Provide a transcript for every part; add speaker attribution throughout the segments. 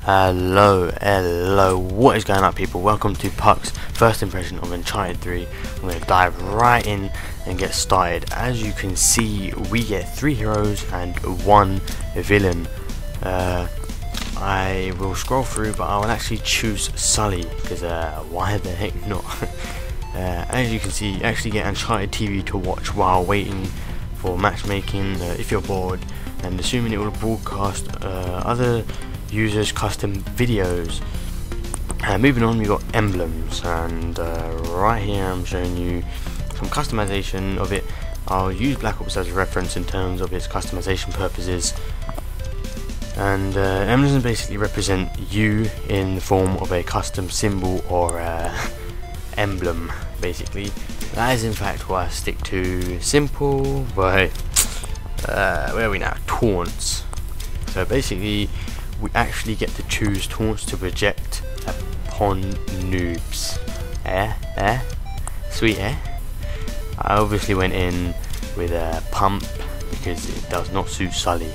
Speaker 1: Hello, what is going on, people? Welcome to Puck's first impression of Uncharted 3. I'm going to dive right in and get started. As you can see, we get 3 heroes and 1 villain. I will scroll through, but I will actually choose Sully, because why the heck not? As you can see, you actually get Uncharted TV to watch while waiting for matchmaking if you're bored, and assuming it will broadcast other users' custom videos. Moving on, we got Emblems, and right here I'm showing you some customization of it. I'll use Black Ops as a reference in terms of its customization purposes. And emblems basically represent you in the form of a custom symbol or emblem, basically. That is in fact what I stick to. Simple, but where are we now? Taunts. So basically, we actually get to choose taunts to project upon noobs. Sweet, I obviously went in with a pump because it does not suit Sully.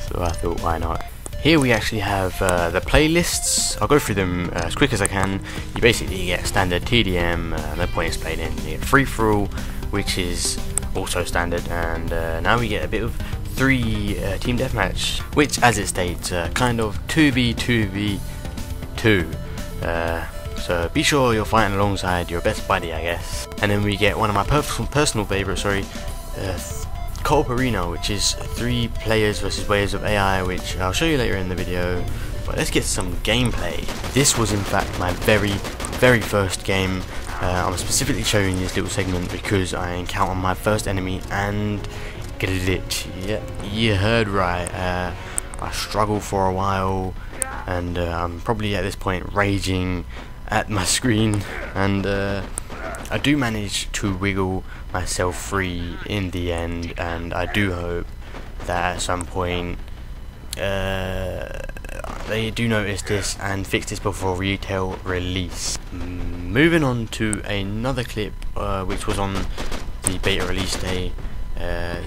Speaker 1: So I thought, why not? Here we actually have the playlists. I'll go through them as quick as I can. You basically get standard TDM, no point explaining. You get free for all, which is also standard, and now we get a bit of 3 team deathmatch, which, as it states, kind of 2v2v2. So be sure you're fighting alongside your best buddy, I guess. And then we get one of my personal favourites, co-op arena, which is 3 players versus waves of AI, which I'll show you later in the video. But let's get some gameplay. This was in fact my very first game. I'm specifically showing this little segment because I encountered my first enemy and glitch. Yeah, you heard right. I struggled for a while, and I'm probably at this point raging at my screen, and I do manage to wiggle myself free in the end, and I do hope that at some point they do notice this and fix this before retail release. Moving on to another clip which was on the beta release day.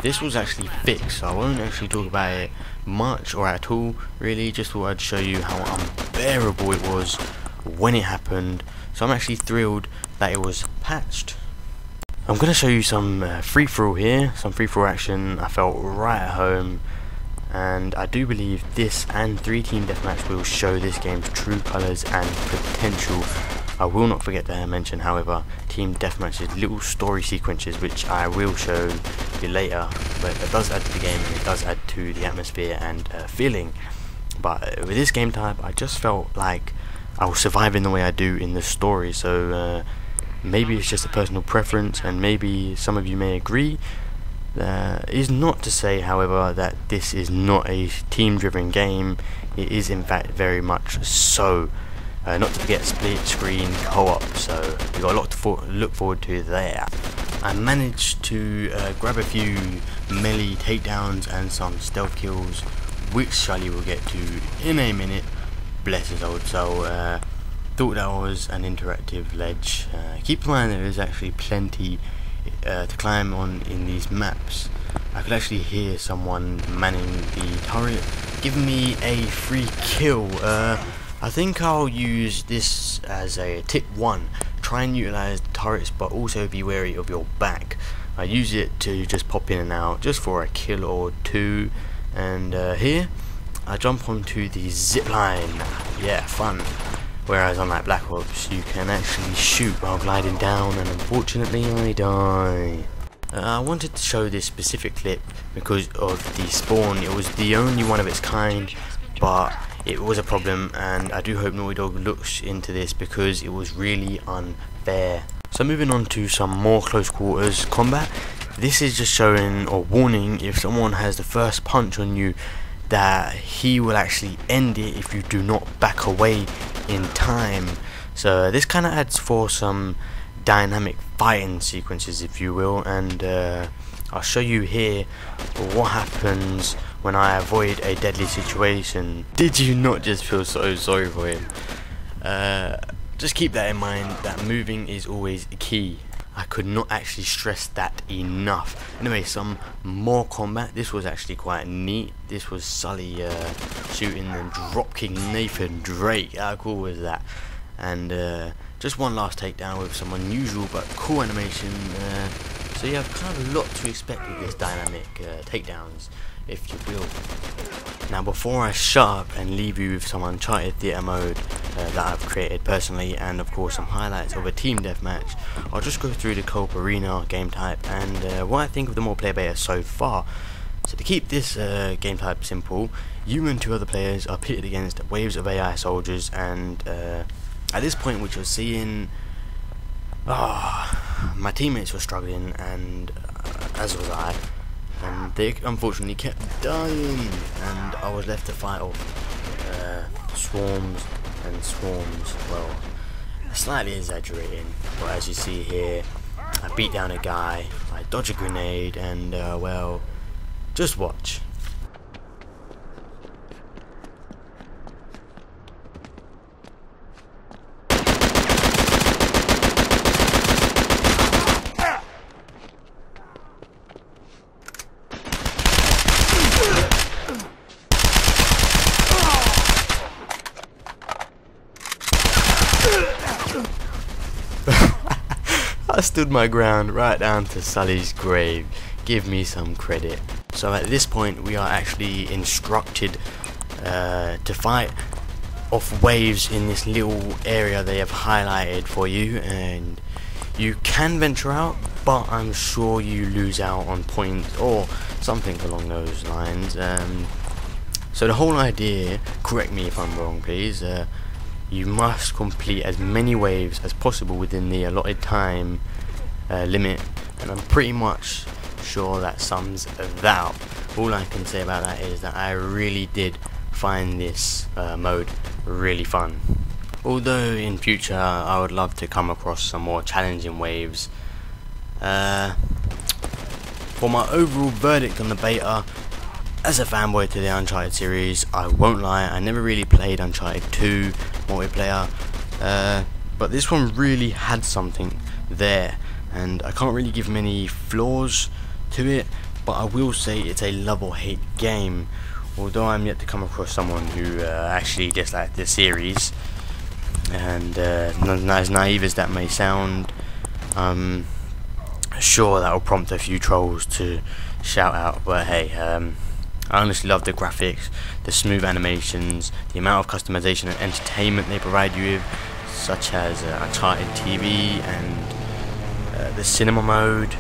Speaker 1: This was actually fixed, so I won't actually talk about it much or at all, really. Just thought I'd show you how unbearable it was when it happened. So I'm actually thrilled that it was patched. I'm going to show you some free-for-all here, some free-for-all action. I felt right at home, and I do believe this and 3 team deathmatch will show this game's true colours and potential. I will not forget to mention, however, team deathmatch's little story sequences, which I will show you later, but it does add to the game, and it does add to the atmosphere and feeling. But with this game type, I just felt like I was surviving the way I do in the story. So maybe it's just a personal preference, and maybe some of you may agree. Is not to say, however, that this is not a team-driven game. It is in fact very much so. Not to forget split screen co-op, so we've got a lot to look forward to there. I managed to grab a few melee takedowns and some stealth kills, which Sully will get to in a minute. Bless his old soul. Thought that was an interactive ledge. Keep in mind there is actually plenty to climb on in these maps. I could actually hear someone manning the turret, giving me a free kill. I think I'll use this as a tip 1. Try and utilise the turrets, but also be wary of your back. I use it to just pop in and out, just for a kill or 2. And here, I jump onto the zip line. Yeah, fun. Whereas unlike Black Ops, you can actually shoot while gliding down, and unfortunately I die. I wanted to show this specific clip because of the spawn. It was the only one of its kind, but it was a problem, and I do hope Naughty Dog looks into this because it was really unfair. So moving on to some more close quarters combat. This is just showing or warning if someone has the first punch on you that he will actually end it if you do not back away in time. So this kind of adds for some dynamic fighting sequences, if you will, and I'll show you here what happens when I avoid a deadly situation. Did you not just feel so sorry for him? Just keep that in mind, that moving is always key. I could not actually stress that enough. Anyway, some more combat. This was actually quite neat. This was Sully shooting and dropkicking Nathan Drake. How cool was that? And just one last takedown with some unusual but cool animation. So you have kind of a lot to expect with this dynamic takedowns, if you will. Now, before I shut up and leave you with some Uncharted theatre mode that I've created personally, and of course some highlights of a team deathmatch, I'll just go through the co-op arena game type and what I think of the multiplayer beta so far. So to keep this game type simple, you and 2 other players are pitted against waves of AI soldiers, and at this point, which you're seeing, my teammates were struggling, and as was I. And they unfortunately kept dying, and I was left to fight off swarms and swarms. Well, slightly exaggerating, but as you see here, I beat down a guy, I dodge a grenade, and well, just watch. I stood my ground right down to Sully's grave. Give me some credit. So at this point we are actually instructed to fight off waves in this little area they have highlighted for you, and you can venture out, but I'm sure you lose out on points or something along those lines. So the whole idea, correct me if I'm wrong please, you must complete as many waves as possible within the allotted time limit, and I'm pretty much sure that sums that up. All I can say about that is that I really did find this mode really fun. Although in future I would love to come across some more challenging waves. For my overall verdict on the beta, as a fanboy to the Uncharted series, I won't lie, I never really played Uncharted 2 multiplayer, but this one really had something there, and I can't really give many flaws to it, but I will say it's a love or hate game. Although I'm yet to come across someone who actually disliked the series, and as naive as that may sound, I'm sure that will prompt a few trolls to shout out, but hey, I honestly love the graphics, the smooth animations, the amount of customization and entertainment they provide you with, such as Uncharted TV and the cinema mode.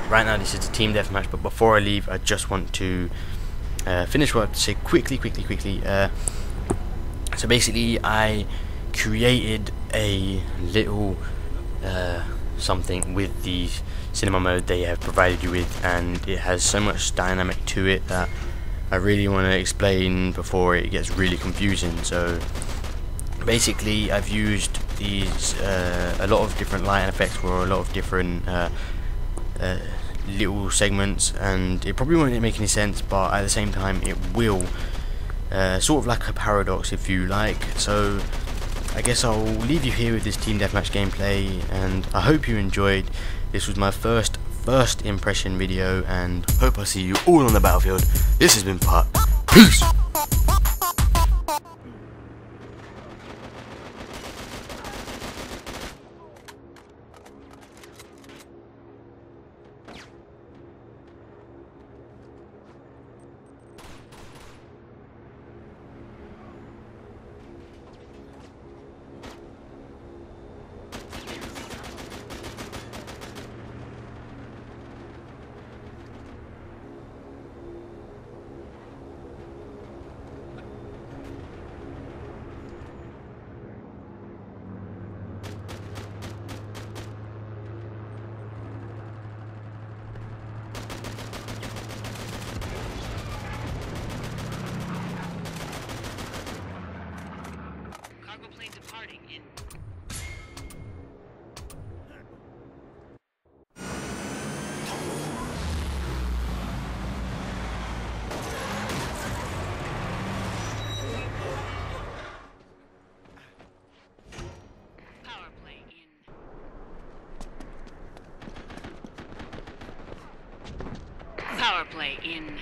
Speaker 1: Right now this is a team deathmatch, but before I leave I just want to finish what I have to say quickly. So basically I created a little something with the cinema mode they have provided you with, and it has so much dynamic to it that I really want to explain before it gets really confusing. So basically I've used these a lot of different light effects for a lot of different little segments, and it probably won't make any sense, but at the same time it will, sort of like a paradox if you like. So I guess I'll leave you here with this team deathmatch gameplay, and I hope you enjoyed. This was my first impression video, and hope I see you all on the battlefield. This has been Puck. Peace!
Speaker 2: gameplay in